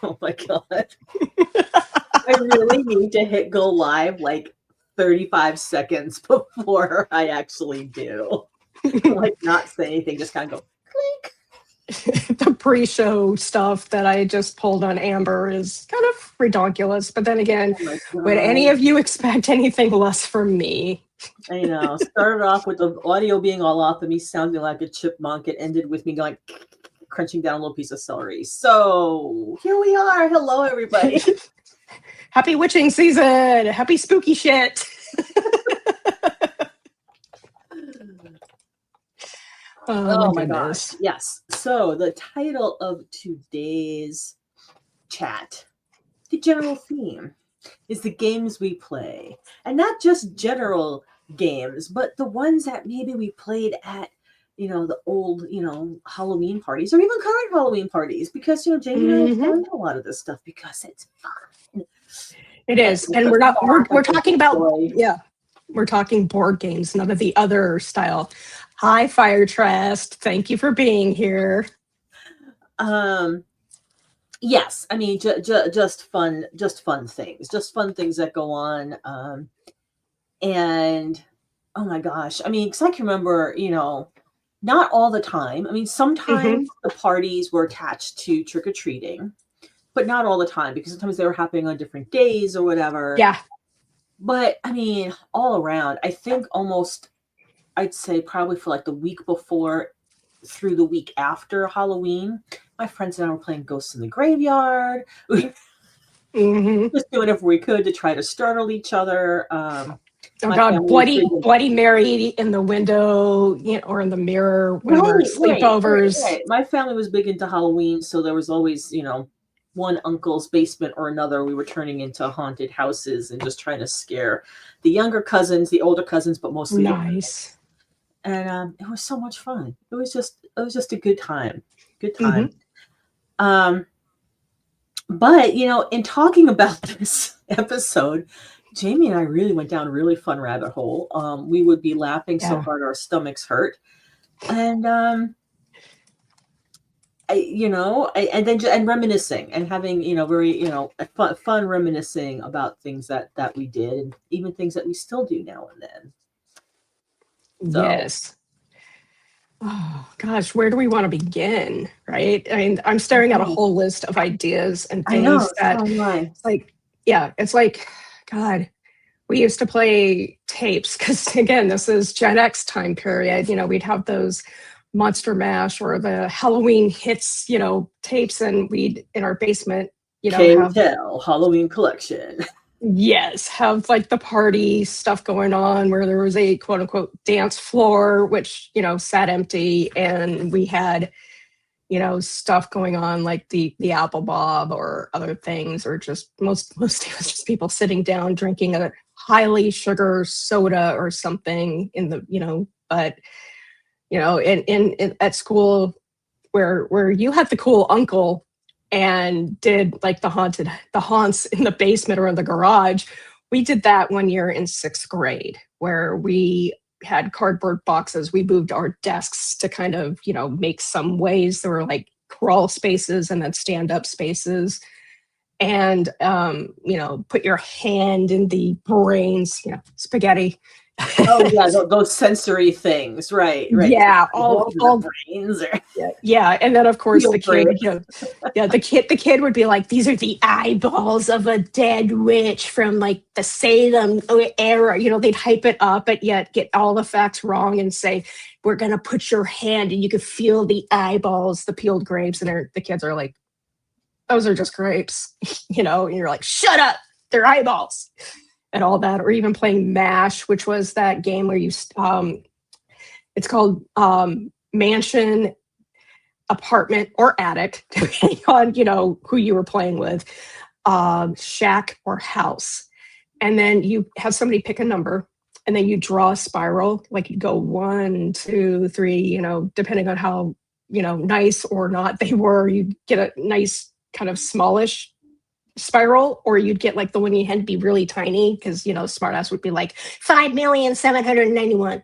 Oh my God. I really need to hit go live like 35 seconds before I actually do. Like not say anything, just kind of go clink. The pre-show stuff that I just pulled on Amber is kind of redonkulous. But then again, would any of you expect anything less from me? I know. Started off with the audio being all off of me sounding like a chipmunk. It ended with me going crunching down a little piece of celery. So here we are. Hello, everybody. Happy witching season. Happy spooky shit. Oh my gosh. Yes. So the title of today's chat, the general theme, is the games we play. And not just general games, but the ones that maybe we played at, the old, Halloween parties or even current Halloween parties. Because, Jaymi and I have done a lot of this stuff because it's fun. It is. And we're talking about, we're talking board games, none of the other style. Hi, Fire Trust. Thank you for being here. Yes, I mean just fun things, that go on. And oh my gosh, I mean, because I can remember, not all the time. I mean, sometimes the parties were attached to trick or treating, but not all the time because sometimes they were happening on different days or whatever. Yeah. But I mean, all around, I think almost. I'd say probably for like the week before through the week after Halloween, my friends and I were playing Ghosts in the Graveyard. Just doing whatever we could to try to startle each other. Oh God, Bloody Mary in the window, or in the mirror when we're sleepovers. Right. My family was big into Halloween, so there was always, one uncle's basement or another. We were turning into haunted houses and just trying to scare the younger cousins, the older cousins, but mostly nice. And it was so much fun. It was just a good time. But in talking about this episode, Jaymi and I really went down a really fun rabbit hole. We would be laughing so hard our stomachs hurt, and and reminiscing and having very fun reminiscing about things that we did and even things that we still do now and then. So. Yes. Oh gosh, where do we want to begin? Right? I mean, I'm staring at a whole list of ideas and things it's like, God, we used to play tapes because again, this is Gen X time period. We'd have those Monster Mash or the Halloween hits, tapes, and we'd in our basement, have Halloween collection. Yes, have like the party stuff going on where there was a quote unquote dance floor, which, sat empty. And we had, stuff going on like the Apple Bob or other things, or just mostly it was just people sitting down drinking a highly sugar soda or something in the, but, in at school where you had the cool uncle and did like the haunts in the basement or in the garage. We did that one year in 6th grade where we had cardboard boxes. We moved our desks to kind of, make some ways. There were like crawl spaces and then stand-up spaces. And, put your hand in the brains, spaghetti. Oh yeah, those sensory things, right? Yeah, all brains. And then of course the kid, the kid would be like, "These are the eyeballs of a dead witch from like the Salem era." They'd hype it up, but yet get all the facts wrong and say, "We're gonna put your hand and you can feel the eyeballs, the peeled grapes," and the kids are like, "Those are just grapes," And you're like, "Shut up, they're eyeballs." And all that, or even playing MASH, which was that game where you, it's called Mansion, Apartment, or Attic, depending on, who you were playing with, Shack or House. And then you have somebody pick a number, and then you draw a spiral, like you go 1, 2, 3, depending on how, nice or not they were, you get a nice kind of smallish spiral, or you'd get like the one you had to be really tiny because smartass would be like 5,791,000,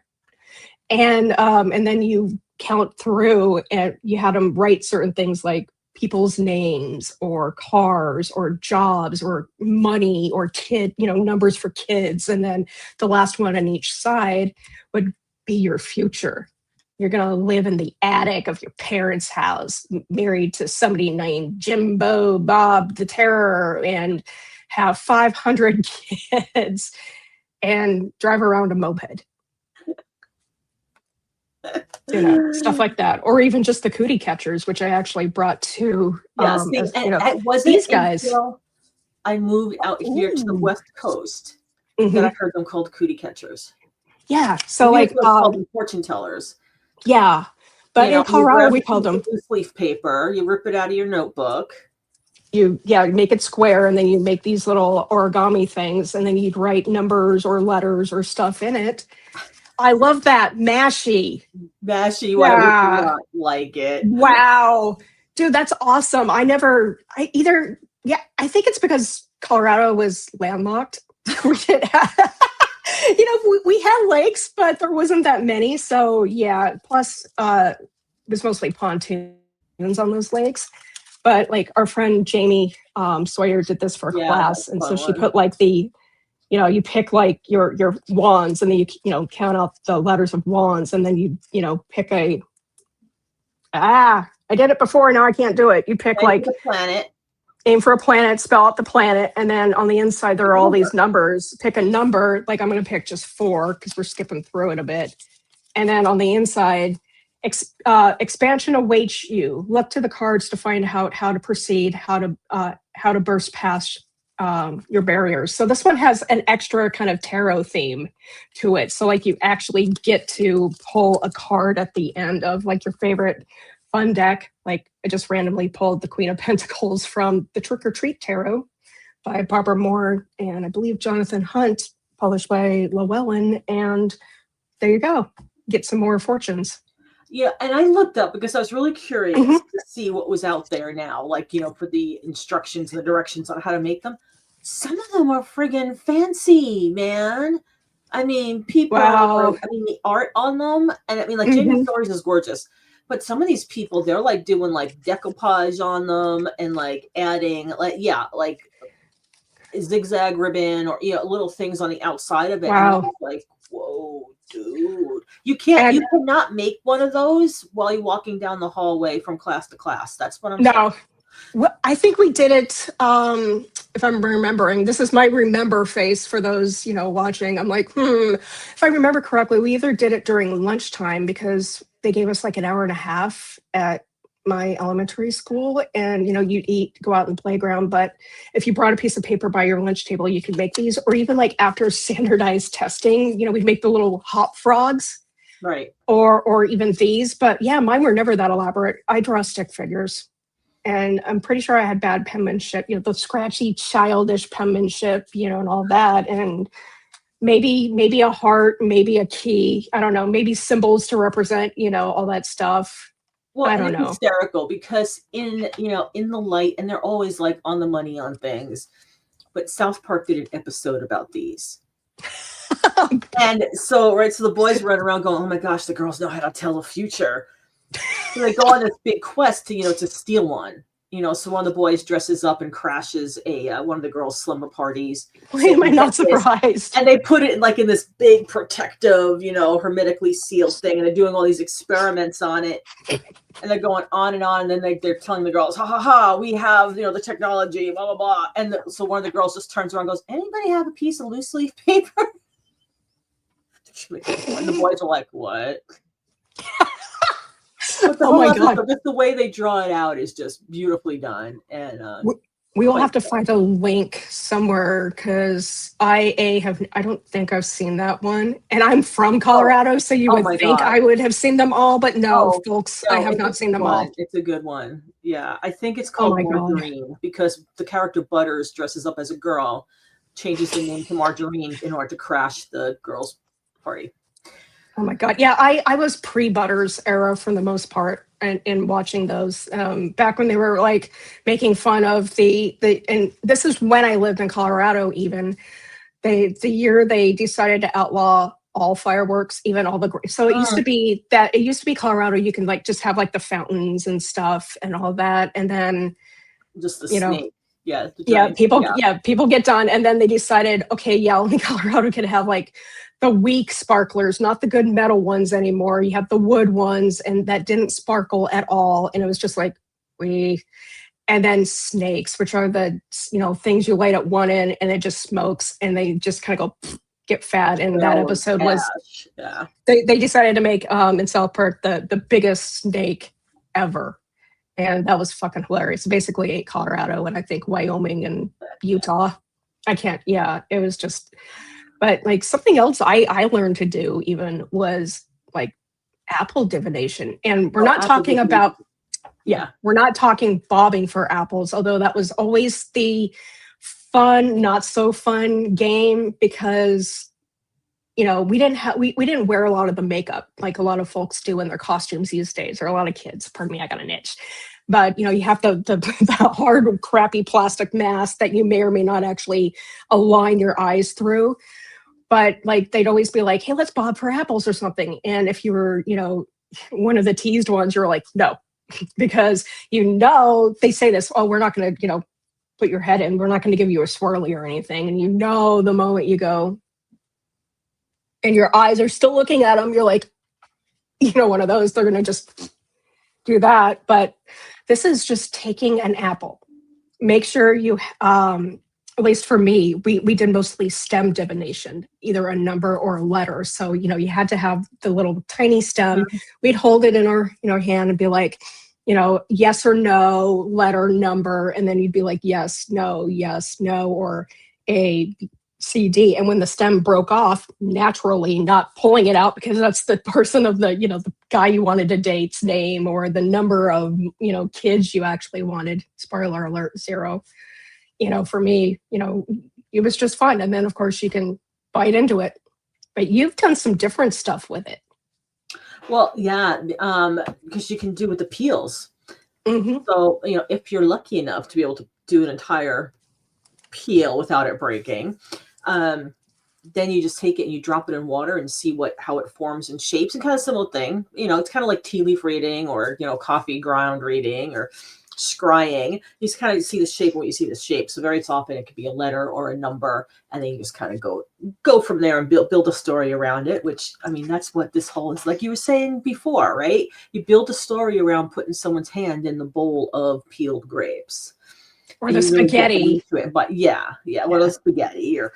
and then you count through and you had them write certain things like people's names or cars or jobs or money or numbers for kids. And then the last one on each side would be your future. You're going to live in the attic of your parents' house, married to somebody named Jimbo Bob the Terror, and have 500 kids and drive around a moped. Stuff like that. Or even just the cootie catchers, which I actually brought to these guys. I moved out here to the West Coast that I heard them called cootie catchers. Yeah. So like called them fortune tellers. Yeah. But in Colorado we called them loose leaf paper. You rip it out of your notebook. You make it square, and then you make these little origami things, and then you'd write numbers or letters or stuff in it. I love that. Mashy. Why would you not like it? Wow. Dude, that's awesome. I think it's because Colorado was landlocked. We didn't have, we had lakes, but there wasn't that many. So yeah, plus it was mostly pontoons on those lakes. But like our friend Jamie Sawyer did this for class. And so she put like you pick like your wands, and then you count out the letters of wands, and then you pick I did it before, now I can't do it. You pick like the planet. Aim for a planet, spell out the planet, and then on the inside there are all these numbers. Pick a number, like I'm going to pick just 4 because we're skipping through it a bit. And then on the inside, expansion awaits you. Look to the cards to find out how to proceed, how to burst past your barriers. So this one has an extra kind of tarot theme to it. So like you actually get to pull a card at the end of like your favorite fun deck. Like I just randomly pulled the Queen of Pentacles from the Trick or Treat Tarot by Barbara Moore and I believe Jonathan Hunt, published by Llewellyn. And there you go. Get some more fortunes. Yeah, and I looked up because I was really curious to see what was out there now, like, for the instructions and the directions on how to make them. Some of them are friggin' fancy, man. I mean, people the art on them, and I mean, like, Jamie Stories is gorgeous. But some of these people, they're like doing like decoupage on them and like adding like zigzag ribbon or little things on the outside of it. Wow. And like, whoa, dude. You cannot make one of those while you're walking down the hallway from class to class. That's what I'm saying. Well, I think we did it, if I'm remembering. This is my remember face for those, watching. I'm like, if I remember correctly, we either did it during lunchtime because they gave us like an hour and a half at my elementary school, and you'd eat, go out in the playground. But if you brought a piece of paper by your lunch table, you could make these. Or even like after standardized testing, we'd make the little hop frogs, right? Or even these. But yeah, mine were never that elaborate. I draw stick figures, and I'm pretty sure I had bad penmanship. The scratchy, childish penmanship, and all that, and maybe a heart, maybe a key. I don't know. Maybe symbols to represent, all that stuff. Well, I don't know. Hysterical because in the light, and they're always like on the money on things. But South Park did an episode about these. And so the boys run around going, oh my gosh, the girls know how to tell the future. So they go on this big quest to steal one. So one of the boys dresses up and crashes one of the girls' slumber parties. Why am I not surprised? And they put it in this big protective, hermetically sealed thing, and they're doing all these experiments on it. And they're going on, and then they're telling the girls, ha ha ha, we have the technology, blah blah blah. And so one of the girls just turns around and goes, anybody have a piece of loose leaf paper? And the boys are like, what? Oh my god! Just the way they draw it out is just beautifully done, and we will have to find a link somewhere because I don't think I've seen that one, and I'm from Colorado, so you would think I would have seen them all, but no, folks, I have not seen them all. It's a good one. Yeah, I think it's called Margarine because the character Butters dresses up as a girl, changes the name to Margarine in order to crash the girls' party. Oh my god! Yeah, I was pre-Butters era for the most part, in watching those back when they were like making fun of the and this is when I lived in Colorado. Even the year they decided to outlaw all fireworks, even all the so it used to be Colorado, you can like just have like the fountains and stuff and all that, and then just the snake. People get done, and then they decided, okay, only Colorado can have like the weak sparklers, not the good metal ones anymore. You have the wood ones, and that didn't sparkle at all, and it was just like and then snakes, which are the things you light at one end and it just smokes, and they just kind of go get fat. And that episode was they decided to make in South Park the biggest snake ever. And that was fucking hilarious. Basically ate Colorado and I think Wyoming and Utah. It was just, but like something else I learned to do even was like apple divination. And we're not talking about, we're not talking bobbing for apples, although that was always the fun, not so fun game because we didn't wear a lot of the makeup like a lot of folks do in their costumes these days, or a lot of kids. Pardon me, I got an itch. But you have the hard, crappy plastic mask that you may or may not actually align your eyes through. But like they'd always be like, "Hey, let's bob for apples or something." And if you were, one of the teased ones, you're like, "No," because they say this. Oh, we're not going to, put your head in. We're not going to give you a swirly or anything. And the moment you go, and your eyes are still looking at them, you're like, one of those, they're going to just do that. But this is just taking an apple. Make sure you, at least for me, we did mostly stem divination, either a number or a letter. So, you had to have the little tiny stem. Mm-hmm. We'd hold it in our, hand and be like, yes or no, letter, number. And then you'd be like, yes, no, or A, C, D. And when the stem broke off, naturally, not pulling it out because that's the person of the, the guy you wanted to date's name, or the number of, kids you actually wanted. Spoiler alert, 0. For me, it was just fun. And then, of course, you can bite into it. But you've done some different stuff with it. Well, yeah, because you can do with the peels. Mm-hmm. So, if you're lucky enough to be able to do an entire peel without it breaking, then you just take it and you drop it in water and see how it forms and shapes, and kind of similar thing. It's kind of like tea leaf reading or, coffee ground reading or scrying. You just kind of see the shape when you see the shape. So very often it could be a letter or a number, and then you just kind of go from there and build a story around it, which, that's what this whole is, like you were saying before, right? You build a story around putting someone's hand in the bowl of peeled grapes. Or the spaghetti. Really but or the spaghetti or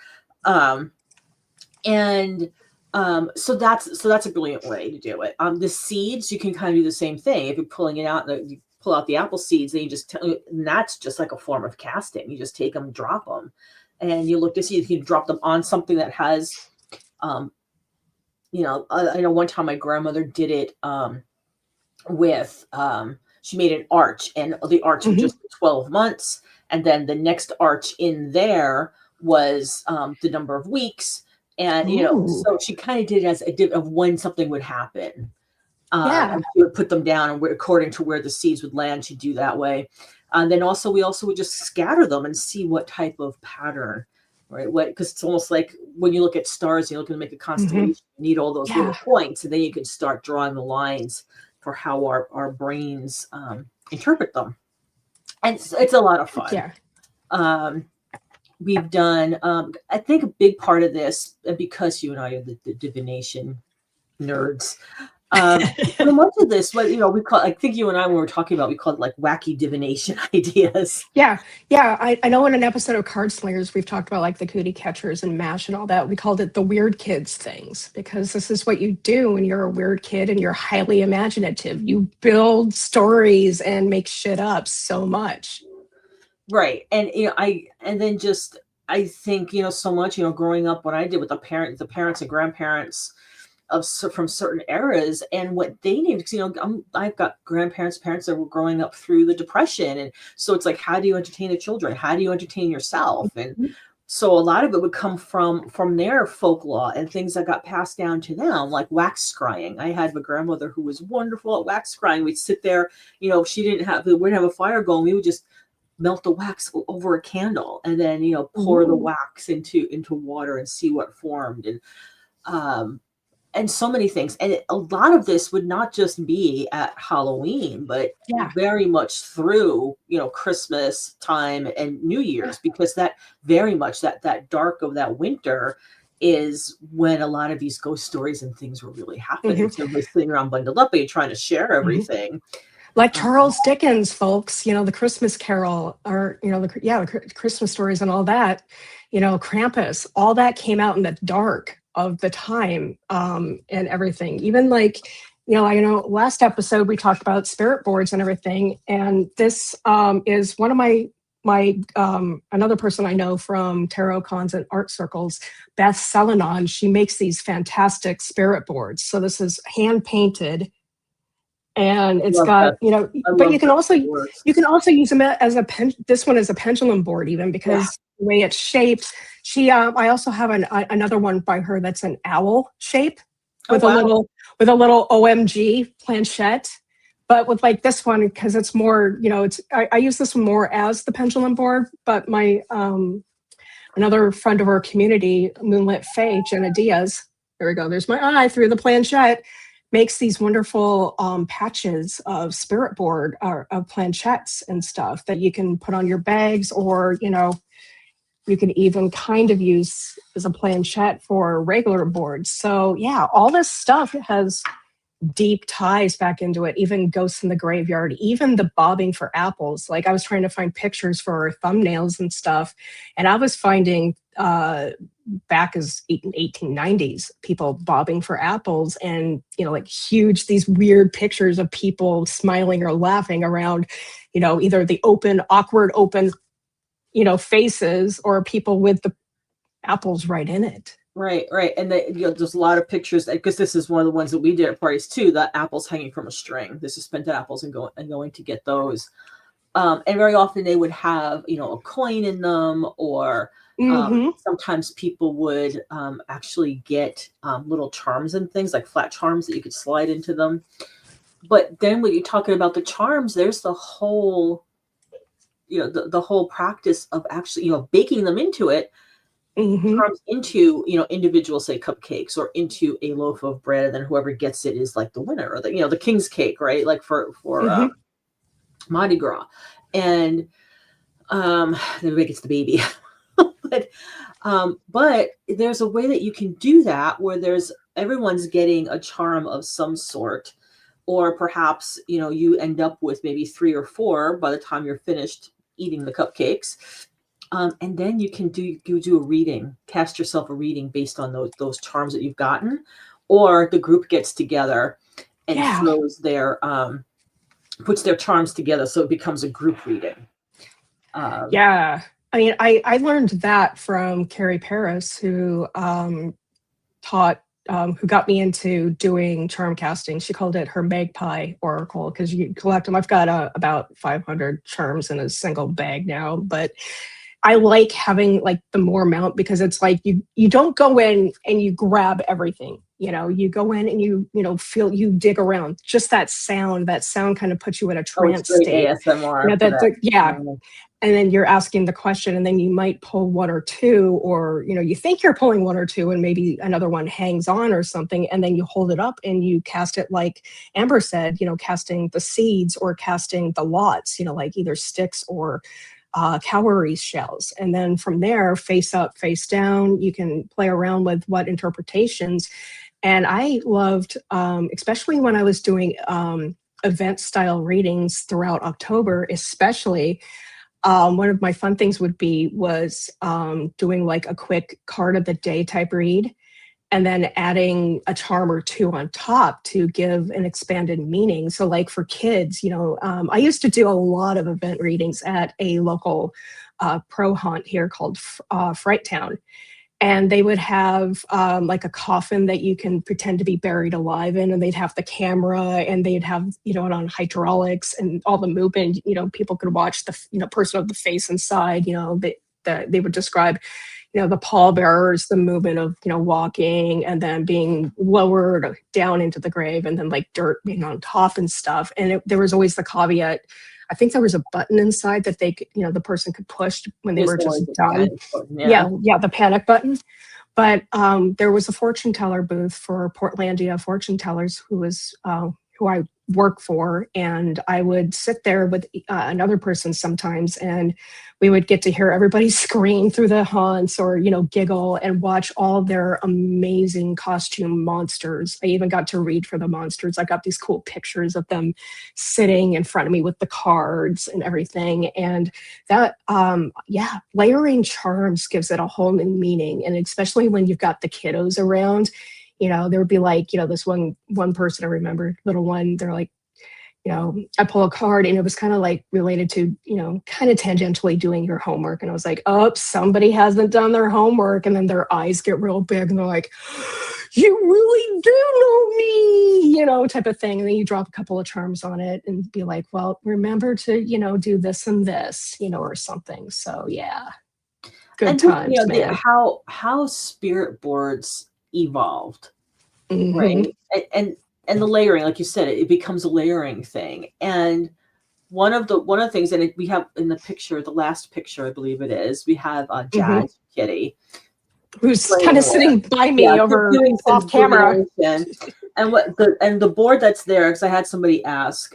so that's a brilliant way to do it. The seeds, you can kind of do the same thing. If you're pulling it out, you pull out the apple seeds, then and that's just like a form of casting. You just take them, drop them, and you look to see if you can drop them on something that has, I know one time my grandmother did it with, she made an arch, and the arch was just 12 months. And then the next arch in there was the number of weeks. And, so she kind of did it as a dip of when something would happen. And she would put them down, and according to where the seeds would land, she'd do that way. And then we also would just scatter them and see what type of pattern, right? Because it's almost like when you look at stars, you're looking to make a constellation, you need all those little points, and then you can start drawing the lines for how our brains interpret them. And it's a lot of fun. Yeah. We've done, I think a big part of this, because you and I are the divination nerds, so much of this, we call, I think you and I, when we were talking about, we called it like wacky divination ideas. Yeah. I know in an episode of Card Slingers, we've talked about like the cootie catchers and MASH and all that. We called it the weird kids things, because this is what you do when you're a weird kid and you're highly imaginative. You build stories and make shit up so much. Right. And, I think, so much, growing up, what I did with the parents and grandparents from certain eras, and what they needed, because I've got parents that were growing up through the Depression, and so it's like, how do you entertain the children? How do you entertain yourself? And so a lot of it would come from their folklore and things that got passed down to them, like wax scrying. I had a grandmother who was wonderful at wax scrying. We'd sit there, we wouldn't have a fire going. We would just melt the wax over a candle, and then pour the wax into water and see what formed. And and so many things. And a lot of this would not just be at Halloween, but very much through, Christmas time and New Year's, because that very much that dark of that winter is when a lot of these ghost stories and things were really happening. So everybody's sitting around bundled up and trying to share everything. Like Charles Dickens, folks, the Christmas Carol, or, the Christmas stories and all that, Krampus, all that came out in the dark of the time, and everything. Even like, I know last episode we talked about spirit boards and everything. And this is one of my another person I know from tarot cons and art circles, Beth Selenon. She makes these fantastic spirit boards. So this is hand painted. And it's got, but you can also use them as this one is a pendulum board, even because the way it's shaped. I also have another one by her that's an owl shape with a little OMG planchette. But with like this one, because it's more, I use this one more as the pendulum board. But my another friend of our community, Moonlit Faye, Jenna Diaz, there we go. There's my eye through the planchette. Makes these wonderful patches of spirit board or of planchettes and stuff that you can put on your bags, or you can even kind of use as a planchette for regular boards. So yeah, all this stuff has deep ties back into it. Even ghosts in the graveyard, even the bobbing for apples. Like I was trying to find pictures for thumbnails and stuff, and I was finding back as 1890s people bobbing for apples, and like huge, these weird pictures of people smiling or laughing around either the awkward open faces, or people with the apples right in it. Right. And there's a lot of pictures, because this is one of the ones that we did at parties too, the apples hanging from a string, the suspended apples, and going to get those. And very often they would have, a coin in them, or sometimes people would actually get little charms and things, like flat charms that you could slide into them. But then when you're talking about the charms, there's the whole, the whole practice of actually, baking them into it. Charms into individual, say, cupcakes, or into a loaf of bread, and then whoever gets it is like the winner, or the king's cake, right? Like for Mardi Gras, and everybody gets the baby. But there's a way that you can do that where everyone's getting a charm of some sort, or perhaps you end up with maybe 3 or 4 by the time you're finished eating the cupcakes. And then you can do a reading, cast yourself a reading based on those charms that you've gotten, or the group gets together and throws puts their charms together, so it becomes a group reading. I mean, I learned that from Carrie Paris, who who got me into doing charm casting. She called it her magpie oracle, because you collect them. I've got about 500 charms in a single bag now, but I like having like the more amount, because it's like you don't go in and you grab everything. You go in and you dig around. Just that sound kind of puts you in a trance state. ASMR. And then you're asking the question, and then you might pull 1 or 2, or you think you're pulling 1 or 2, and maybe another one hangs on or something, and then you hold it up and you cast it like Amber said, casting the seeds, or casting the lots, like either sticks or cowrie shells. And then from there, face up, face down, you can play around with what interpretations. And I loved, especially when I was doing event style readings throughout October, especially, one of my fun things was doing like a quick card of the day type read, and then adding a charm or 2 on top to give an expanded meaning. So like for kids, I used to do a lot of event readings at a local pro haunt here called Fright Town. And they would have like a coffin that you can pretend to be buried alive in, and they'd have the camera, and they'd have, it on hydraulics, and all the movement, people could watch the, person of the face inside, they would describe, the pallbearers, the movement of, walking, and then being lowered down into the grave, and then like dirt being on top and stuff. And there was always the caveat. I think there was a button inside that they could, the person could push when they were just done. Yeah, the panic button. But there was a fortune teller booth for Portlandia fortune tellers who I work for, and I would sit there with another person sometimes, and we would get to hear everybody scream through the haunts or giggle and watch all their amazing costume monsters. I even got to read for the monsters. I got these cool pictures of them sitting in front of me with the cards and everything, and that layering charms gives it a whole new meaning. And especially when you've got the kiddos around, there would be like, this one person I remember, little one, they're like, I pull a card and it was kind of like related to, kind of tangentially doing your homework. And I was like, oh, somebody hasn't done their homework. And then their eyes get real big and they're like, you really do know me, type of thing. And then you drop a couple of charms on it and be like, well, remember to, do this and this, or something. So yeah, good times, man. How spirit boards evolved, Mm-hmm. right? And the layering, like you said, it becomes a layering thing. And one of the things, and we have in the picture, the last picture, I believe it is, we have Jazz Kitty, who's kind of sitting by me over off camera. And the board that's there, because I had somebody ask,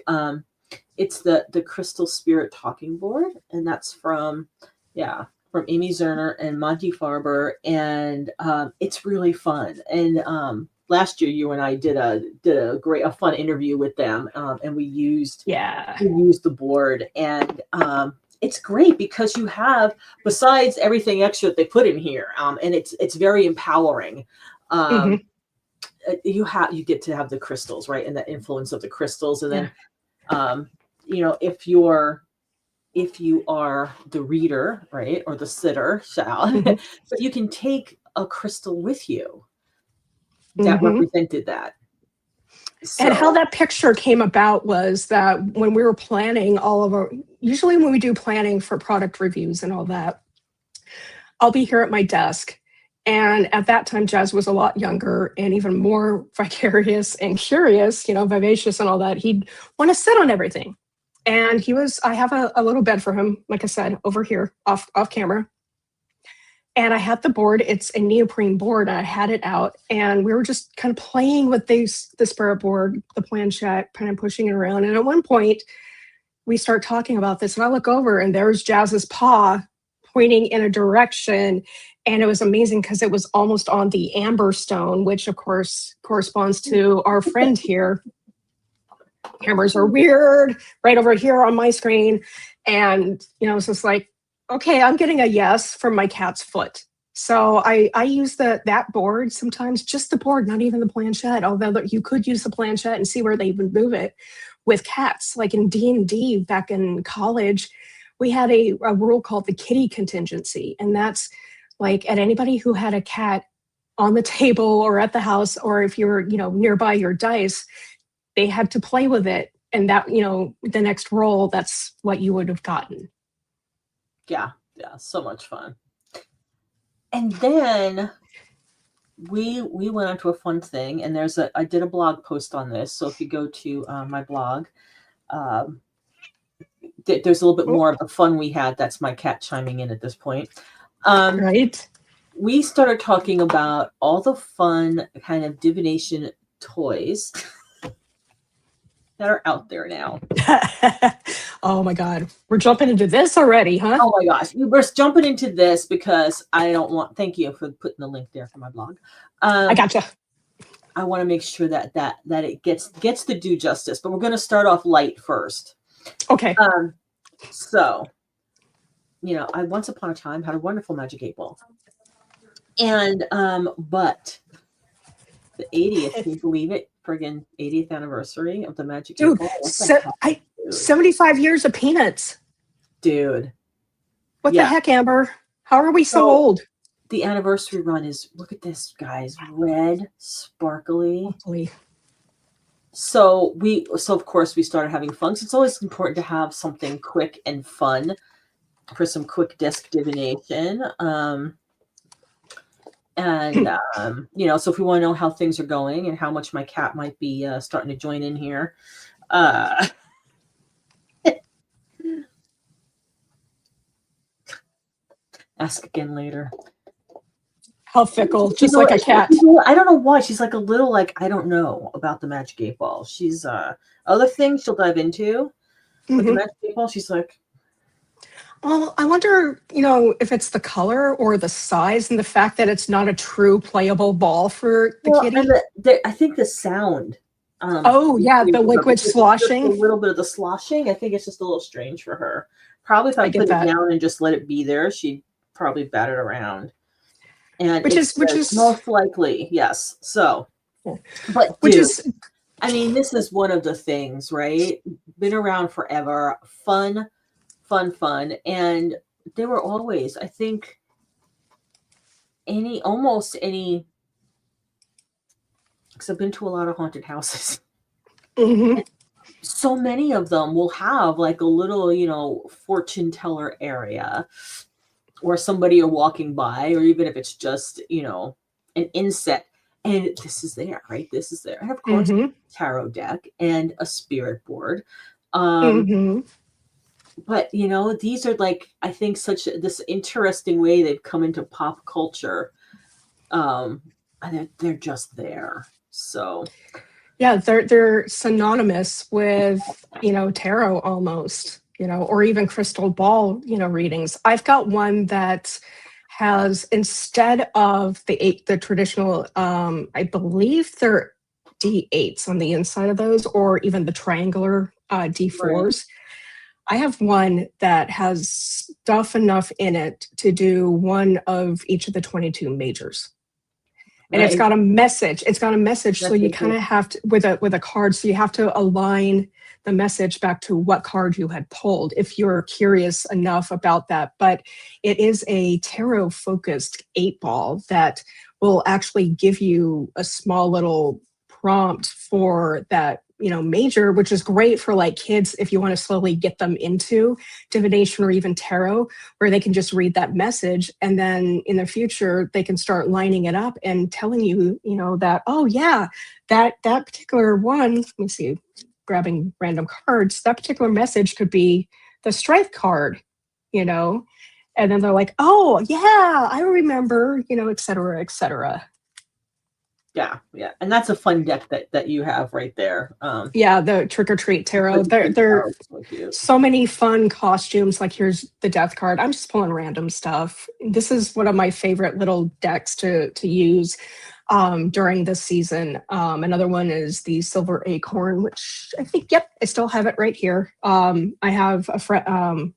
it's the Crystal Spirit Talking Board, and that's from Amy Zerner and Monty Farber, and it's really fun. And last year, you and I did a fun interview with them, and we used the board, and it's great because you have, besides everything extra that they put in here, and it's very empowering. You get to have the crystals, right, and the influence of the crystals, and then if you are the reader, right, or the sitter, so you can take a crystal with you that represented that. So, and how that picture came about was that when we were planning usually when we do planning for product reviews and all that, I'll be here at my desk. And at that time, Jazz was a lot younger and even more vicarious and curious, vivacious and all that. He'd want to sit on everything. And I have a little bed for him, like I said, over here off camera. And I had the board. It's a neoprene board. I had it out, and we were just kind of playing with the spirit board, the planchette, kind of pushing it around. And at one point, we start talking about this, and I look over, and there's Jazz's paw pointing in a direction. And it was amazing because it was almost on the amber stone, which, of course, corresponds to our friend here. Cameras are weird, right over here on my screen. And, it's just like, okay, I'm getting a yes from my cat's foot. So I use that board sometimes, just the board, not even the planchette, although you could use the planchette and see where they would move it with cats. Like in D&D back in college, we had a rule called the kitty contingency. And that's like at anybody who had a cat on the table or at the house, or if you're, nearby your dice, they had to play with it. And that, the next roll, that's what you would have gotten. Yeah, so much fun. And then we went on to a fun thing, and I did a blog post on this. So if you go to my blog, there's a little bit more of the fun we had. That's my cat chiming in at this point. Right. We started talking about all the fun kind of divination toys that are out there now. Oh my God. We're jumping into this already, huh? Oh my gosh. We're jumping into this because thank you for putting the link there for my blog. I gotcha. I want to make sure that it gets the due justice, but we're going to start off light first. Okay. So, I once upon a time had a wonderful Magic 8 Ball. And, but the 80th, can you believe it? Friggin' 80th anniversary of the Magic 8 Ball. 75 years of Peanuts. Dude. What the heck, Amber? How are we so old? The anniversary run is, look at this, guys. Red, sparkly. Hopefully. So of course we started having fun. So it's always important to have something quick and fun for some quick disc divination. So if we want to know how things are going and how much my cat might be starting to join in here, ask again later. How fickle, just like a cat. I don't know why. She's like a little like, I don't know about the Magic 8 Ball. She's other things she'll dive into. But the Magic 8 Ball, she's like, well, I wonder, if it's the color or the size and the fact that it's not a true playable ball for the kitty. And I think the sound. The liquid sloshing. A little bit of the sloshing. I think it's just a little strange for her. Probably if I put it down and just let it be there, she'd probably bat it around. And which is most likely, yes. So, but I mean, this is one of the things, right? Been around forever. Fun. And there were always, I think, almost any, because I've been to a lot of haunted houses. So many of them will have like a little, fortune teller area, or somebody are walking by, or even if it's just, an inset, and this is there, right? This is there. And of course, tarot deck and a spirit board. But, these are like, I think this interesting way they've come into pop culture. And they're just there. So. Yeah, they're synonymous with, tarot almost, or even crystal ball, readings. I've got one that has, instead of the traditional, I believe they're D8s on the inside of those, or even the triangular D4s. Right. I have one that has stuff enough in it to do one of each of the 22 majors. And it's got a message. So you kind of have to, with a card, so you have to align the message back to what card you had pulled if you're curious enough about that. But it is a tarot focused 8-ball that will actually give you a small little prompt for that, major, which is great for like kids if you want to slowly get them into divination or even tarot, where they can just read that message, and then in the future they can start lining it up and telling you, that, oh yeah, that particular one, let me see, grabbing random cards, that particular message could be the strife card, and then they're like, oh yeah, I remember, et cetera, et cetera. Yeah, and that's a fun deck that you have right there. The Trick or Treat Tarot. There are so many fun costumes. Like here's the Death card. I'm just pulling random stuff. This is one of my favorite little decks to use during this season. Another one is the Silver Acorn, which I think, I still have it right here. I have a friend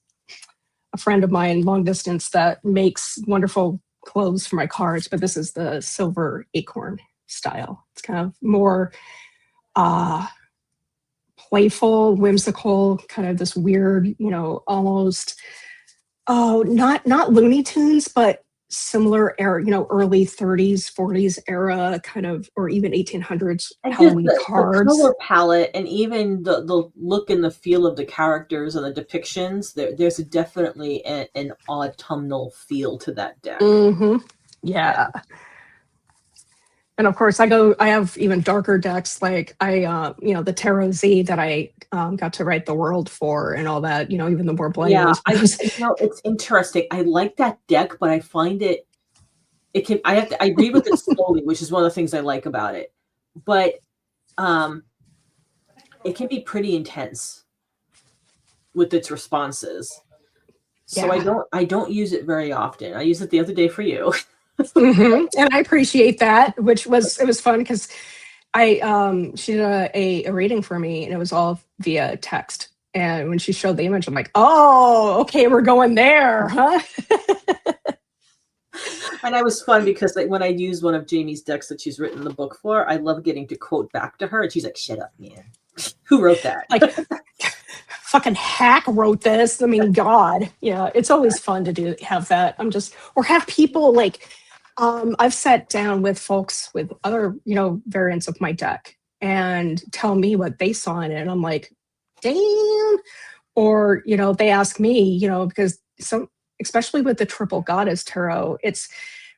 of mine, long distance, that makes wonderful clothes for my cards, but this is the Silver Acorn style. It's kind of more playful, whimsical, kind of this weird, almost not Looney Tunes, but similar era, early 30s, 40s era kind of, or even 1800s Halloween cards. The color palette and even the look and the feel of the characters and the depictions, there's definitely an autumnal feel to that deck. Yeah. And of course, I have even darker decks, like the Tarot Z that I got to write the world for and all that, even the more bloody ones. It's interesting. I like that deck, but I find I read with it slowly, which is one of the things I like about it. But it can be pretty intense with its responses. So I don't use it very often. I used it the other day for you. And I appreciate that, it was fun because she did a reading for me, and it was all via text. And when she showed the image, I'm like, oh, okay, we're going there, huh? And it was fun because when I use one of Jamie's decks that she's written the book for, I love getting to quote back to her, and she's like, "Shut up, man! Who wrote that?" Like, fucking hack wrote this. I mean, God, yeah, it's always fun to have that. Or have people like. I've sat down with folks with other, variants of my deck and tell me what they saw in it. And I'm like, damn. Or, they ask me, because especially with the Triple Goddess Tarot, it's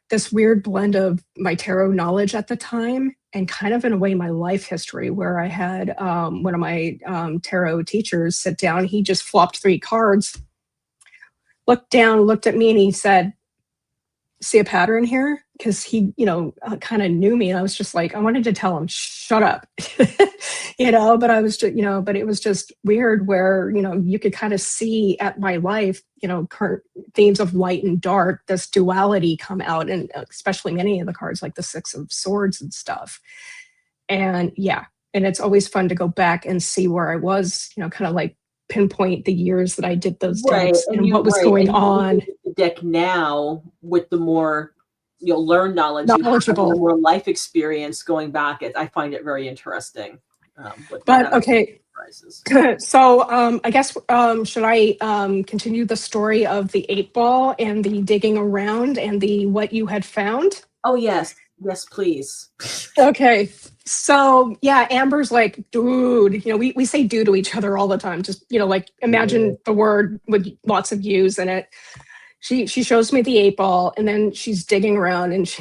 this weird blend of my tarot knowledge at the time and kind of in a way my life history, where I had one of my tarot teachers sit down. He just flopped 3 cards, looked down, looked at me, and he said, "See a pattern here?" because he, kind of knew me, and I was just like, I wanted to tell him, shut up, but I was just, but it was just weird where, you could kind of see at my life, current themes of light and dark, this duality come out, and especially many of the cards like the Six of Swords and stuff. And yeah, and it's always fun to go back and see where I was, kind of like pinpoint the years that I did those decks and what was going on. The deck now with the more you'll learn knowledgeable, the more life experience going back. I find it very interesting. But okay, so I guess should I continue the story of the 8-ball and the digging around and the what you had found? Oh yes, please. Okay, so yeah, Amber's like, dude, we say dude to each other all the time. Just like imagine the word with lots of U's in it. She shows me the 8-ball, and then she's digging around, and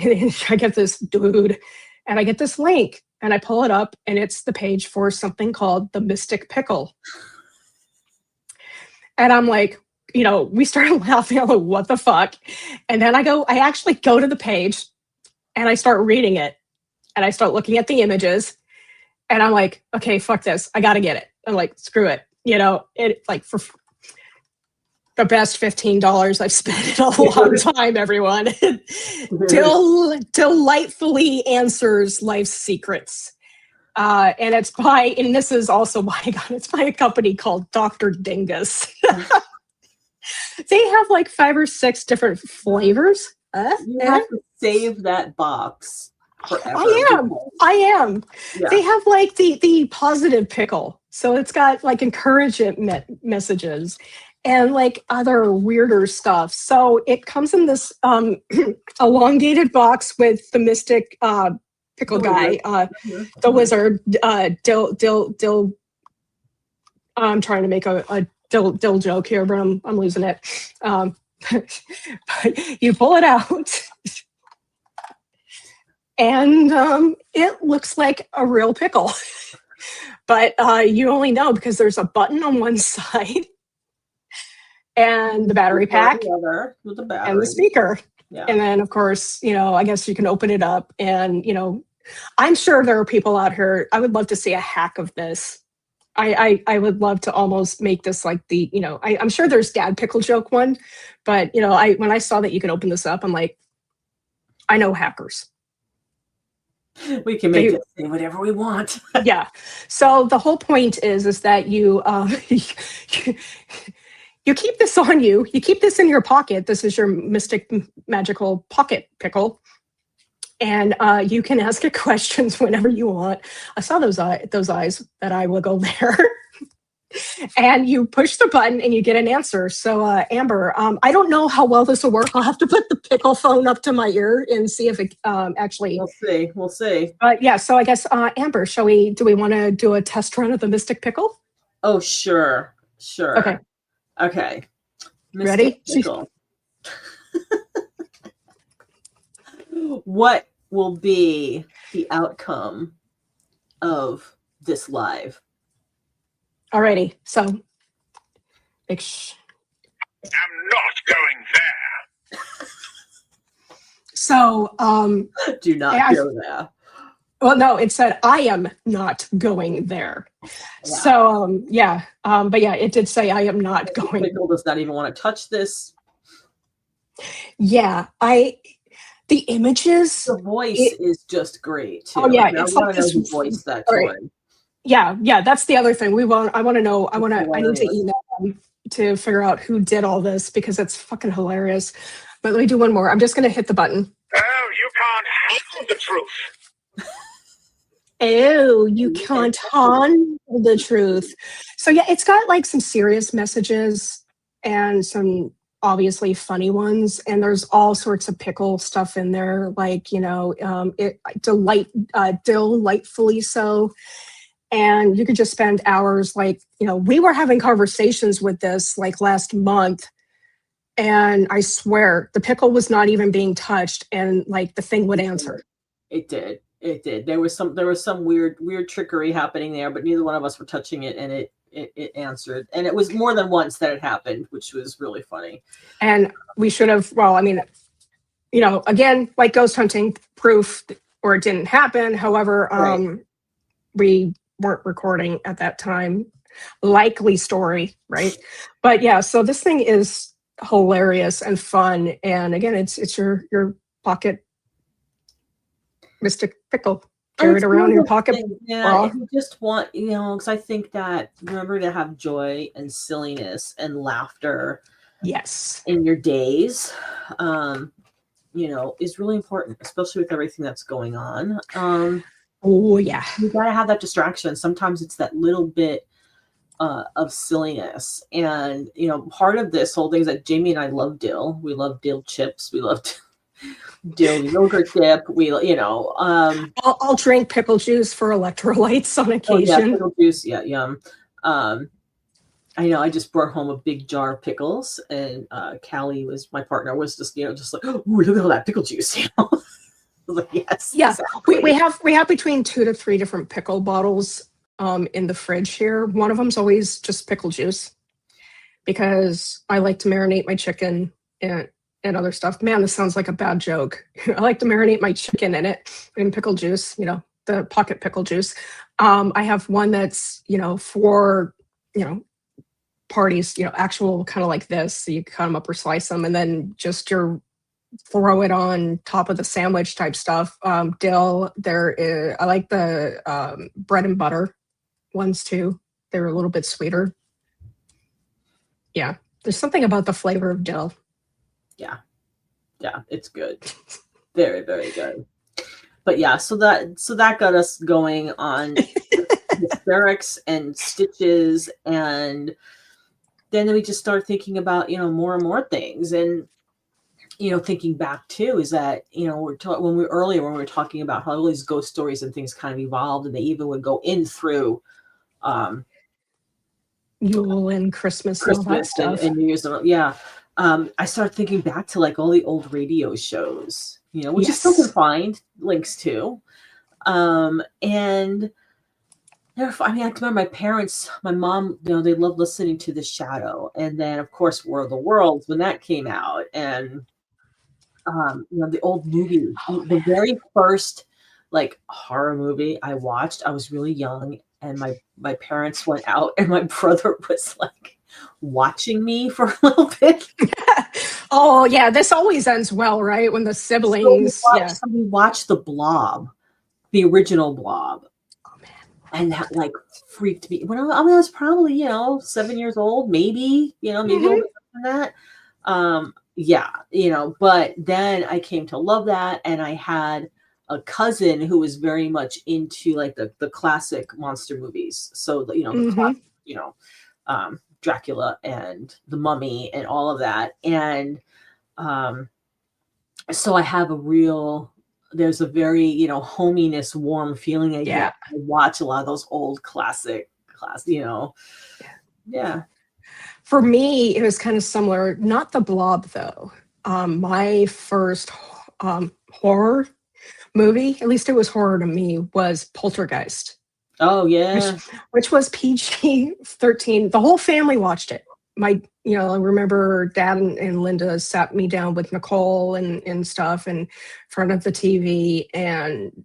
I get this dude, and I get this link, and I pull it up, and it's the page for something called the Mystic Pickle. And I'm like, we started laughing. I'm like, what the fuck? And then I actually go to the page, and I start reading it, and I start looking at the images, and I'm like, okay, fuck this. I got to get it. I'm like, screw it. It like for the best $15 I've spent in a long time, everyone. Delightfully answers life's secrets. And it's and this is also it's by a company called Dr. Dingus. They have like 5 or 6 different flavors. You have to save that box forever. I am. Yeah. They have like the positive pickle. So it's got like encouragement messages and like other weirder stuff. So it comes in this elongated box with the mystic pickle guy, the wizard, Dill. I'm trying to make a Dill joke here, but I'm losing it. But you pull it out, and it looks like a real pickle. But you only know because there's a button on one side, and the battery pack, with the battery. and the speaker. Yeah. And then, of course, I guess you can open it up, and I'm sure there are people out here. I would love to see a hack of this. I would love to almost make this like the, I'm sure there's dad pickle joke one, but when I saw that you can open this up, I'm like, I know hackers. We can make it say whatever we want. Yeah. So the whole point is that you you keep this on you. You keep this in your pocket. This is your mystic magical pocket pickle. And you can ask it questions whenever you want. I saw those eyes that eye wiggle there. And you push the button and you get an answer. So Amber, I don't know how well this will work. I'll have to put the pickle phone up to my ear and see if it actually. We'll see. But yeah, so I guess Amber, do we want to do a test run of the mystic pickle? Oh, sure. Okay. Ready? Pickle. What will be the outcome of this live? Alrighty, so I'm not going there. So do not go there. Well, no, it said I am not going there. Yeah. So but yeah, it did say I am not going. Pickle does not even want to touch this. Yeah, the images. The voice is just great too. Oh yeah, it's like this voice that right. Yeah, that's the other thing. I want to know. I need to email them to figure out who did all this because it's fucking hilarious. But let me do one more. I'm just going to hit the button. Oh, you can't handle the truth. Oh, you can't handle the truth. So yeah, it's got like some serious messages and some obviously funny ones, and there's all sorts of pickle stuff in there, like it delightfully so. And you could just spend hours, like we were having conversations with this like last month, and I swear the pickle was not even being touched, and like the thing would answer. It did. There was some weird trickery happening there, but neither one of us were touching it, and it answered. And it was more than once that it happened, which was really funny. And we should have, again, like ghost hunting, proof or it didn't happen. However, we weren't recording at that time. Likely story, right? But yeah, so this thing is hilarious and fun. And again, it's your pocket mystic pickle. Carry it around in your pocket. Yeah, if you just want, because I think that remember to have joy and silliness and laughter. Yes. In your days, is really important, especially with everything that's going on. Oh yeah. You gotta have that distraction. Sometimes it's that little bit of silliness. And part of this whole thing is that Jamie and I love dill. We love dill chips. We love dill yogurt dip. I'll drink pickle juice for electrolytes on occasion. Oh, yeah, pickle juice, yeah, yum. I know I just brought home a big jar of pickles, and Callie was my partner, was just like, oh, look at all that pickle juice. I was like, yes. Yeah. Exactly. We have between 2 to 3 different pickle bottles in the fridge here. One of them's always just pickle juice because I like to marinate my chicken and other stuff. Man, this sounds like a bad joke. I like to marinate my chicken in pickle juice, the pocket pickle juice. I have one that's, for, parties, actual kind of like this. So you cut them up or slice them and then just throw it on top of the sandwich type stuff. Dill, I like the bread and butter ones too. They're a little bit sweeter. Yeah, there's something about the flavor of dill. Yeah, it's good. Very, very good. But yeah, so that got us going on hysterics and stitches, and then we just start thinking about more and more things. And thinking back too is that when we were talking about how all these ghost stories and things kind of evolved, and they even would go in through Yule and Christmas and all that stuff. And New Year's. Yeah. I started thinking back to like all the old radio shows, which you still can find links to. And I remember my parents, my mom, they loved listening to The Shadow. And then of course, War of the Worlds, when that came out, and the old movie, the very first like horror movie I watched, I was really young, and my parents went out, and my brother was like watching me for a little bit. Oh yeah, this always ends well, right? When the siblings. So we watched The Blob, the original Blob. Oh man, and that like freaked me. When I was probably 7 years old, maybe maybe older than that. But then I came to love that, and I had a cousin who was very much into like the classic monster movies. So the classic, Dracula and the Mummy and all of that. And so I have there's a very hominess, warm feeling. I watch a lot of those old classic. Yeah. For me, it was kind of similar. Not The Blob, though. My first horror movie, at least it was horror to me, was Poltergeist. Oh, yeah. Which was PG-13. The whole family watched it. I remember Dad and Linda sat me down with Nicole and stuff in front of the TV and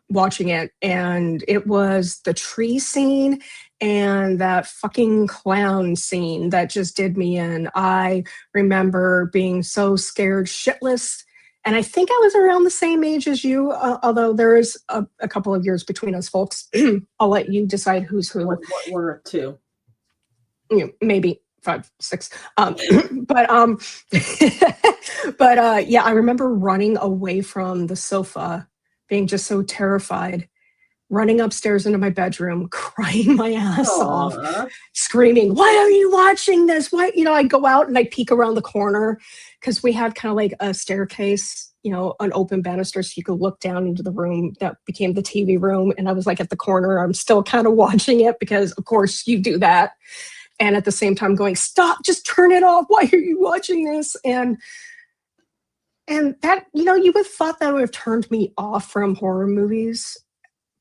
watching it. And it was the tree scene and that fucking clown scene that just did me in. I remember being so scared shitless. And I think I was around the same age as you, although there is a couple of years between us folks. I'll let you decide who's who. One or two. Maybe 5, 6. But I remember running away from the sofa, being just so terrified, running upstairs into my bedroom, crying my ass off, screaming, "Why are you watching this? Why?" I go out and I peek around the corner because we had kind of like a staircase, an open banister so you could look down into the room that became the TV room. And I was like at the corner, I'm still kind of watching it because of course you do that. And at the same time going, "Stop, just turn it off. Why are you watching this?" And that, you would have thought that would have turned me off from horror movies.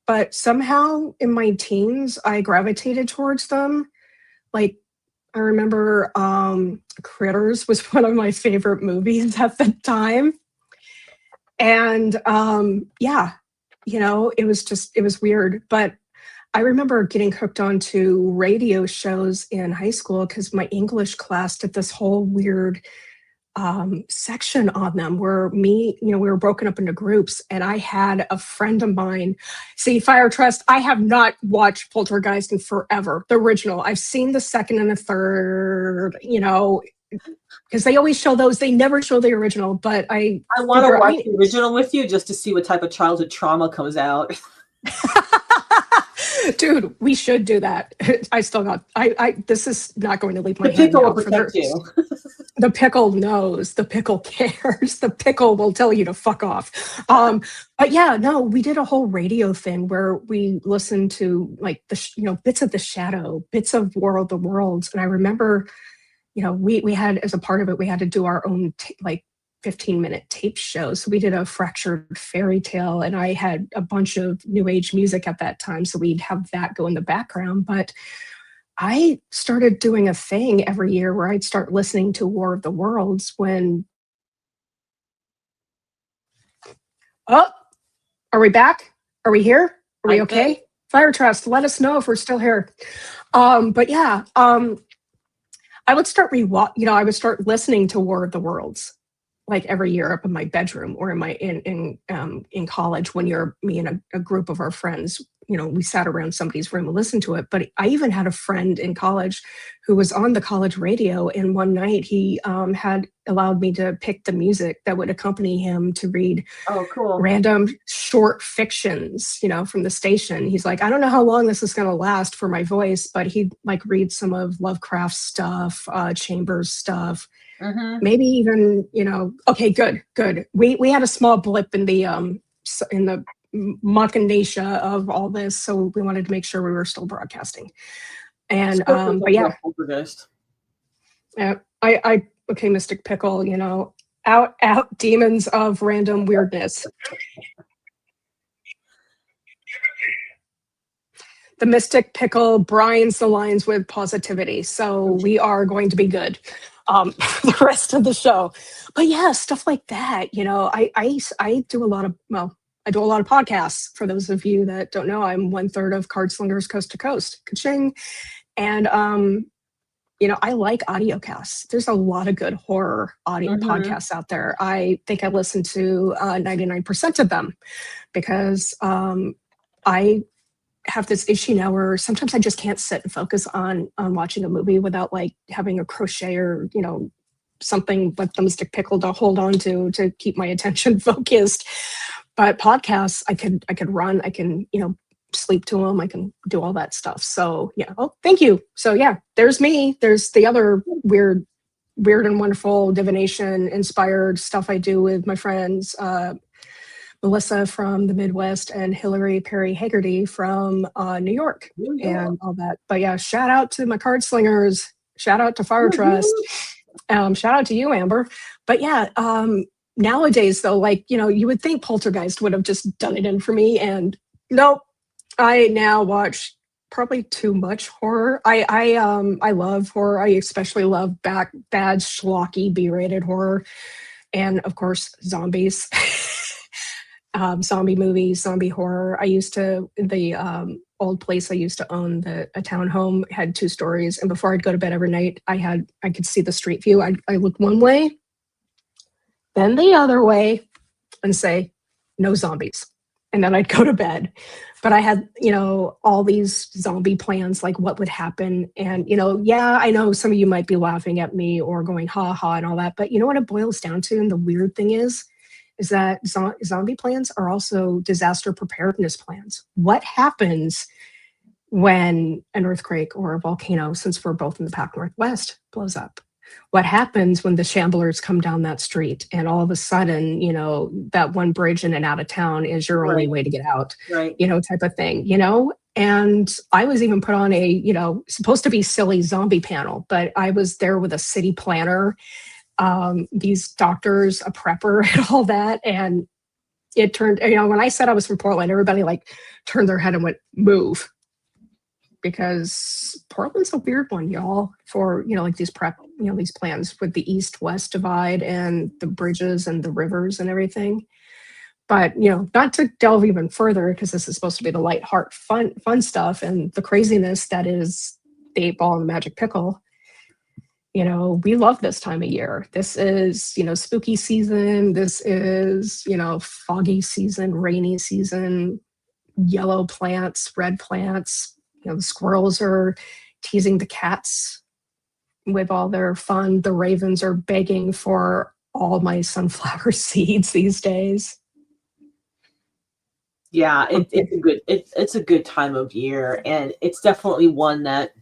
But somehow in my teens, I gravitated towards them. Like, I remember Critters was one of my favorite movies at the time. And yeah, it was weird. But I remember getting hooked onto radio shows in high school because my English class did this whole weird section on them where we were broken up into groups, and I had a friend of mine. See, Fire Trust, I have not watched Poltergeist in forever, the original. I've seen the second and the third, because they always show those. They never show the original, but I want to watch the original with you just to see what type of childhood trauma comes out. Dude, we should do that. I still got. This is not going to leave my head. The pickle will protect you. The pickle knows. The pickle cares. The pickle will tell you to fuck off. But yeah, no, we did a whole radio thing where we listened to like bits of The Shadow, bits of War of the Worlds, and I remember, we had, as a part of it, we had to do our own 15-minute tape show. So we did a fractured fairy tale, and I had a bunch of new age music at that time, so we'd have that go in the background. But I started doing a thing every year where I'd start listening to War of the Worlds when... Oh, are we back? Are we here? Are we okay? Fire Trust, let us know if we're still here. But yeah, I would start I would start listening to War of the Worlds like every year up in my bedroom or in college when me and a group of our friends, we sat around somebody's room and listened to it. But I even had a friend in college who was on the college radio, and one night he had allowed me to pick the music that would accompany him to read random short fictions, from the station. He's like, I don't know how long this is going to last for my voice, but he'd like read some of Lovecraft's stuff, Chambers stuff. Mm-hmm. Maybe even, okay, good. We had a small blip in the machinatia of all this, so we wanted to make sure we were still broadcasting. And but yeah, okay, Mystic Pickle, out demons of random weirdness. The Mystic Pickle brines the lines with positivity, so we are going to be good. The rest of the show. But yeah, stuff like that. I do a lot of, I do a lot of podcasts. For those of you that don't know, I'm 1/3 of Card Slingers Coast to Coast. Ka-ching. And, I like audiocasts. There's a lot of good horror audio podcasts out there. I think I listen to 99% of them because I have this issue now where sometimes I just can't sit and focus on watching a movie without like having a crochet or, something with the Mystic Pickle to hold on to keep my attention focused. But podcasts, I could run, I can, sleep to them, I can do all that stuff. So yeah. Oh, thank you. So yeah, there's me. There's the other weird and wonderful divination inspired stuff I do with my friends, Melissa from the Midwest and Hillary Perry Haggerty from New York and all that. But yeah, shout out to my Card Slingers. Shout out to Fire Trust. Shout out to you, Amber. But yeah, nowadays though, you would think Poltergeist would have just done it in for me, and nope. I now watch probably too much horror. I love horror. I especially love bad schlocky B-rated horror, and of course zombies. Zombie movies, zombie horror. The old place I used to own, a townhome, had 2 stories, and before I'd go to bed every night, I could see the street view. I look one way, then the other way, and say, no zombies. And then I'd go to bed. But I had, all these zombie plans, like what would happen. And, yeah, I know some of you might be laughing at me or going, ha ha, and all that. But you know what it boils down to? And the weird thing is that zombie plans are also disaster preparedness plans. What happens when an earthquake or a volcano, since we're both in the Pac Northwest, blows up? What happens when the shamblers come down that street and all of a sudden, that one bridge in and out of town is your only way to get out, type of thing, And I was even put on a, supposed to be silly zombie panel, but I was there with a city planner, these doctors, a prepper, and all that. And it turned, when I said I was from Portland, everybody turned their head and went, move. Because Portland's a weird one, y'all, for, these these plans with the east-west divide and the bridges and the rivers and everything. But not to delve even further, because this is supposed to be the light heart fun stuff and the craziness that is the 8-ball and the magic pickle. We love this time of year. This is spooky season. This is foggy season, rainy season, yellow plants, red plants. The squirrels are teasing the cats with all their fun. The ravens are begging for all my sunflower seeds these days. Yeah, it's a good time of year, and it's definitely one that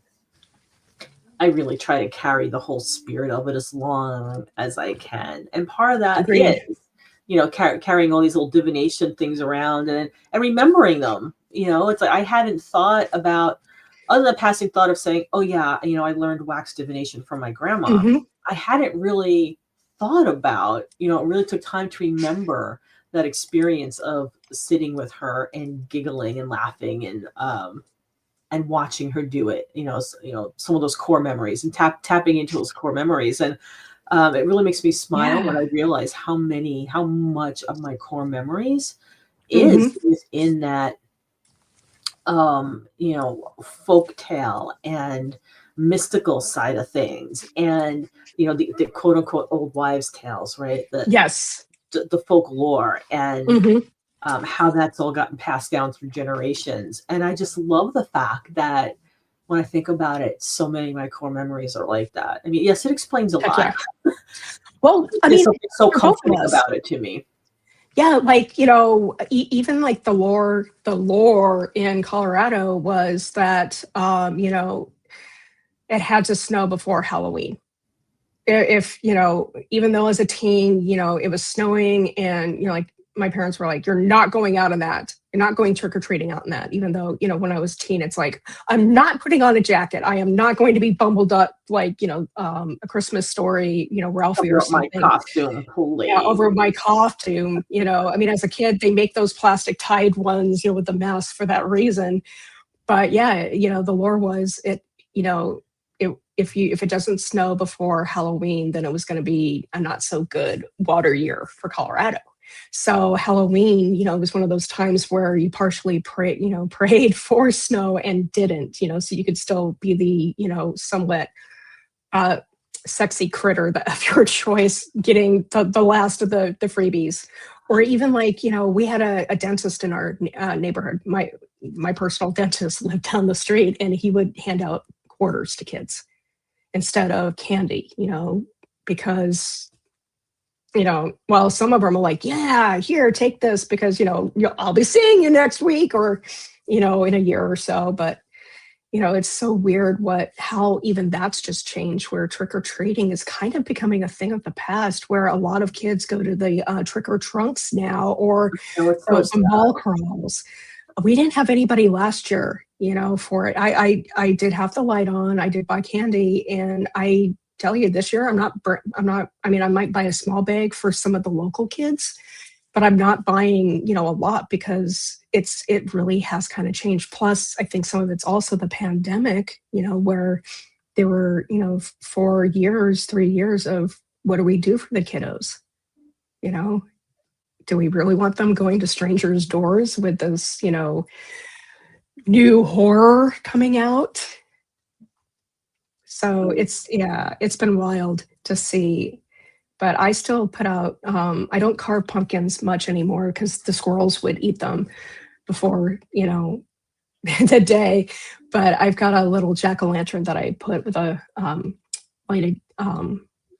I really try to carry the whole spirit of it as long as I can. And part of that Agreed. is, carrying all these little divination things around and remembering them. It's like I hadn't thought about, other than the passing thought of saying, oh yeah, I learned wax divination from my grandma. Mm-hmm. I hadn't really thought about, it really took time to remember that experience of sitting with her and giggling and laughing and watching her do it, some of those core memories and tapping into those core memories. And it really makes me smile when I realize how much of my core memories is in that, folk tale and mystical side of things. And, the quote unquote old wives' tales, right? The folklore and how that's all gotten passed down through generations. And I just love the fact that when I think about it, so many of my core memories are like that. I mean, yes, it explains a lot. Yeah. Well, I mean, something so comforting about it to me. Yeah, even like the lore in Colorado was that it had to snow before Halloween. If even though as a teen, it was snowing, and like my parents were like, "You're not going out on that. You're not going trick or treating out on that." Even though when I was a teen, it's like, I'm not putting on a jacket. I am not going to be bumbled up like A Christmas Story, Ralphie or something. My costume, please. Yeah, over my costume. I mean, as a kid, they make those plastic tied ones, with the mask for that reason. But yeah, the lore was it. If it doesn't snow before Halloween, then it was going to be a not so good water year for Colorado. So Halloween, was one of those times where you partially prayed for snow and didn't, so you could still be the, somewhat sexy critter of your choice, getting the last of the freebies. Or even we had a dentist in our neighborhood. My personal dentist lived down the street, and he would hand out quarters to kids instead of candy, because well, some of them are like, yeah, here, take this, because I'll be seeing you next week, or in a year or so. But it's so weird how even that's just changed, where trick-or-treating is kind of becoming a thing of the past, where a lot of kids go to the trick-or-trunks now, or the mall crawls. We didn't have anybody last year, for it. I did have the light on. I did buy candy, and I tell you, this year I'm not. I mean, I might buy a small bag for some of the local kids, but I'm not buying, a lot, because it really has kind of changed. Plus, I think some of it's also the pandemic, where there were, 3 years of what do we do for the kiddos? Do we really want them going to strangers' doors with this, new horror coming out? So it's been wild to see. But I still put out, I don't carve pumpkins much anymore, because the squirrels would eat them before, the day. But I've got a little jack-o'-lantern that I put with a lighted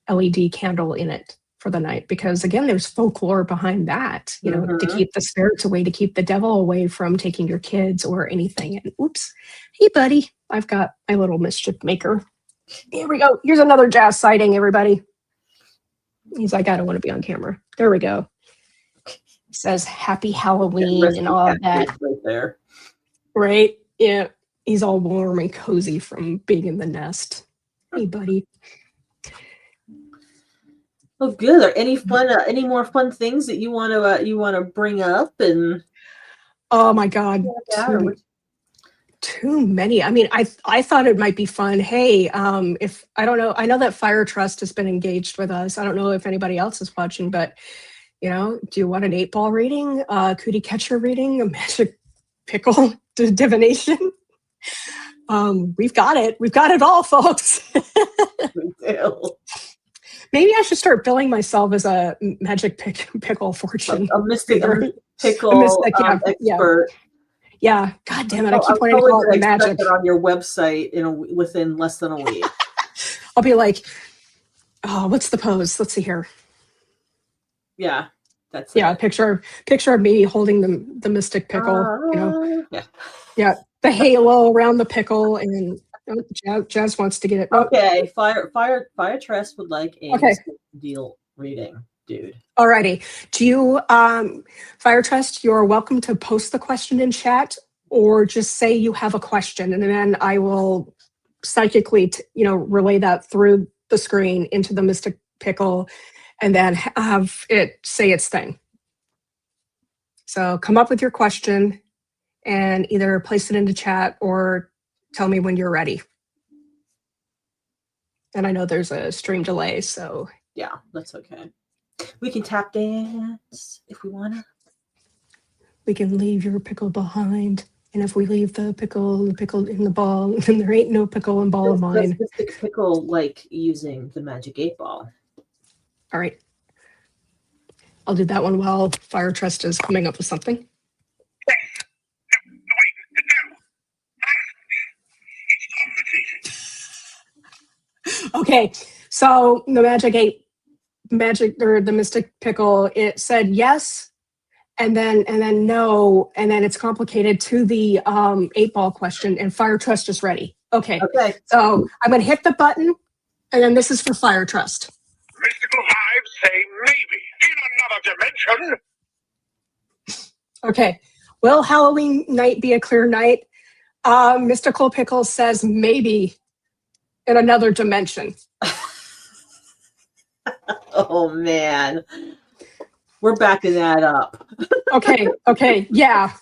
LED candle in it for the night, because again, there's folklore behind that, to keep the spirits away, to keep the devil away from taking your kids or anything. And oops, hey buddy, I've got my little mischief maker. Here we go. Here's another jazz sighting, everybody. He's like, I don't want to be on camera. There we go. It says Happy Halloween and all of that. Right there. Right? Yeah. He's all warm and cozy from being in the nest. Hey, buddy. Oh, good. Are there any more fun things that you want to bring up? And oh my God, too many. I mean, I thought it might be fun. Hey, if I don't know, I know that Fire Trust has been engaged with us. I don't know if anybody else is watching, but You know, do you want an 8-ball reading, cootie catcher reading, a magic pickle divination? We've got it. We've got it all, folks. We do. Maybe I should start billing myself as a magic pickle fortune. A mystic pickle expert. Yeah. God damn it. I keep wanting to call it magic. It on your website within less than a week. I'll be like, oh, what's the pose? Let's see here. Yeah. That's it. Picture of me holding the mystic pickle, Yeah. The halo around the pickle, and Jazz wants to get it. Okay, Fire Trust would like a deal reading, dude. Alrighty. Do you, Fire Trust, you're welcome to post the question in chat, or just say you have a question, and then I will psychically, relay that through the screen into the mystic pickle, and then have it say its thing. So come up with your question and either place it into chat or tell me when you're ready. And I know there's a stream delay, so. Yeah, that's okay. We can tap dance if we want to. We can leave your pickle behind. And if we leave the pickle in the ball, then there ain't no pickle and ball of mine. Does the pickle like using the magic 8-ball? All right. I'll do that one while Fire Trust is coming up with something. Okay, so the the mystic pickle, it said yes, and then no, and then it's complicated to the 8-ball question, and Fire Trust is ready. Okay. So I'm gonna hit the button, and then this is for Fire Trust. Mystical hives say maybe in another dimension. Okay. Will Halloween night be a clear night? Mystical Pickle says maybe in another dimension. Oh man, we're backing that up. Okay, yeah.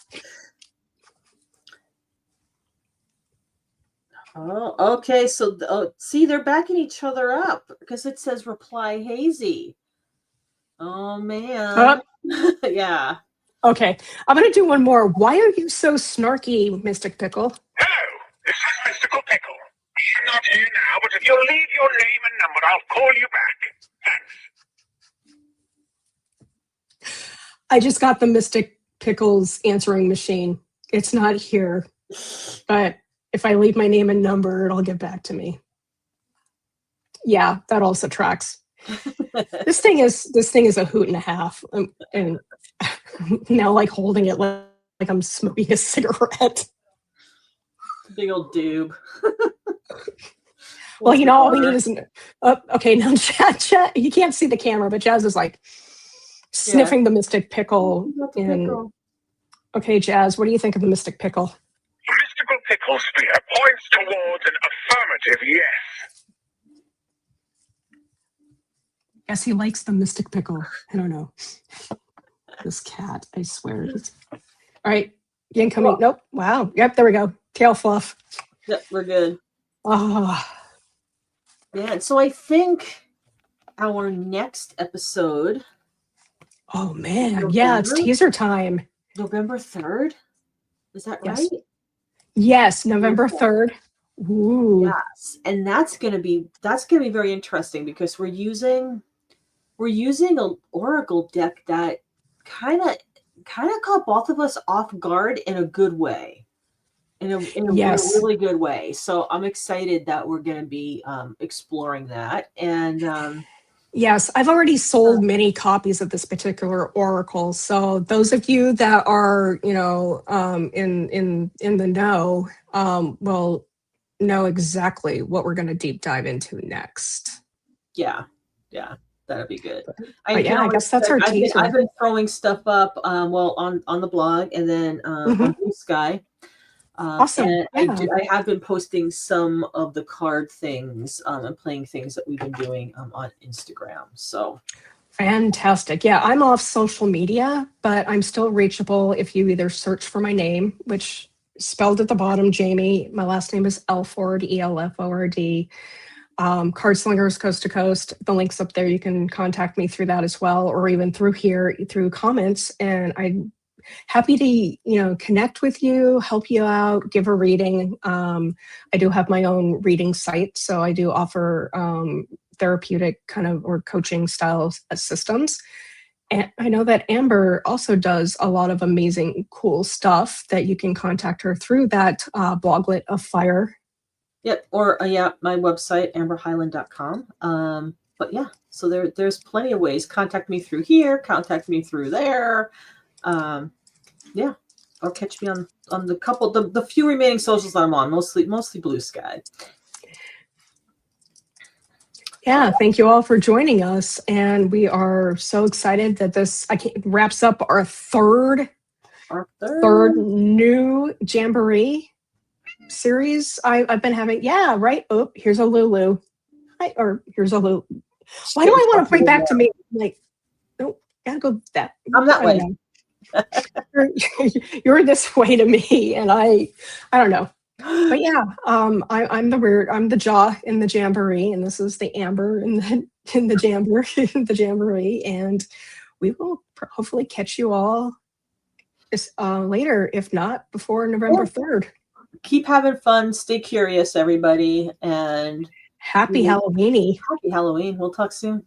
Oh, okay. So see, they're backing each other up because it says reply hazy. Oh man. Yeah. Okay, I'm gonna do one more. Why are you so snarky, Mystic Pickle? Hello, this is Mystical Pickle. I'm not here now, but if you'll leave your name and number, I'll call you back. Thanks. I just got the Mystic Pickle's answering machine. It's not here, but if I leave my name and number, it'll get back to me. Yeah, that also tracks. This thing is a hoot and a half, and now like holding it like I'm smoking a cigarette. Big old doob. Well, all we need is okay. Now, Jazz, you can't see the camera, but Jazz is like sniffing the Mystic Pickle. Okay, Jazz, what do you think of the Mystic Pickle? Mystical Pickle spear points towards an affirmative yes. Yes, he likes the Mystic Pickle. I don't know. This cat, I swear. All right, incoming. Oh. Nope. Wow. Yep, there we go. Tail fluff. Yep, we're good. Oh. Yeah, so I think our next episode. Oh man, yeah, it's teaser time. November 3rd? Is that right? Yes, November 3rd. Ooh. Yes, and that's gonna be very interesting because we're using an Oracle deck that kind of caught both of us off guard in a good way, in a really good way. So I'm excited that we're going to be exploring that. And yes, I've already sold many copies of this particular Oracle. So those of you that are in the know will know exactly what we're going to deep dive into next. Yeah. That'd be good. I guess that's our teaser. I've been throwing stuff up, on the blog and then on Blue Sky. Awesome. And I have been posting some of the card things and playing things that we've been doing on Instagram. So fantastic. Yeah, I'm off social media, but I'm still reachable if you either search for my name, which spelled at the bottom, Jaymi. My last name is Elford, Elford. Card Slingers Coast to Coast. The link's up there. You can contact me through that as well, or even through here through comments. And I'm happy to connect with you, help you out, give a reading. I do have my own reading site, so I do offer therapeutic kind of or coaching style systems. And I know that Amber also does a lot of amazing, cool stuff that you can contact her through that bloglet of fire. Yep. Or my website, amberhighland.com. But yeah, so there's plenty of ways. Contact me through here, contact me through there. Yeah. Or catch me on the few remaining socials that I'm on, mostly Blue Sky. Yeah, thank you all for joining us. And we are so excited that this wraps up our third new Jamber'ee series I've been having. Yeah, right. Oh, here's a Lulu. Here's a Lulu. Why do I want to point back to me? Like, no, gotta go that. I'm that way. You're this way to me, and I don't know. But yeah, I'm the jaw in the Jamber'ee, and this is the Amber in the Jamber'ee, and we will hopefully catch you all later, if not before November 3rd. Keep having fun, stay curious, everybody, and happy Halloween. Happy Halloween. We'll talk soon.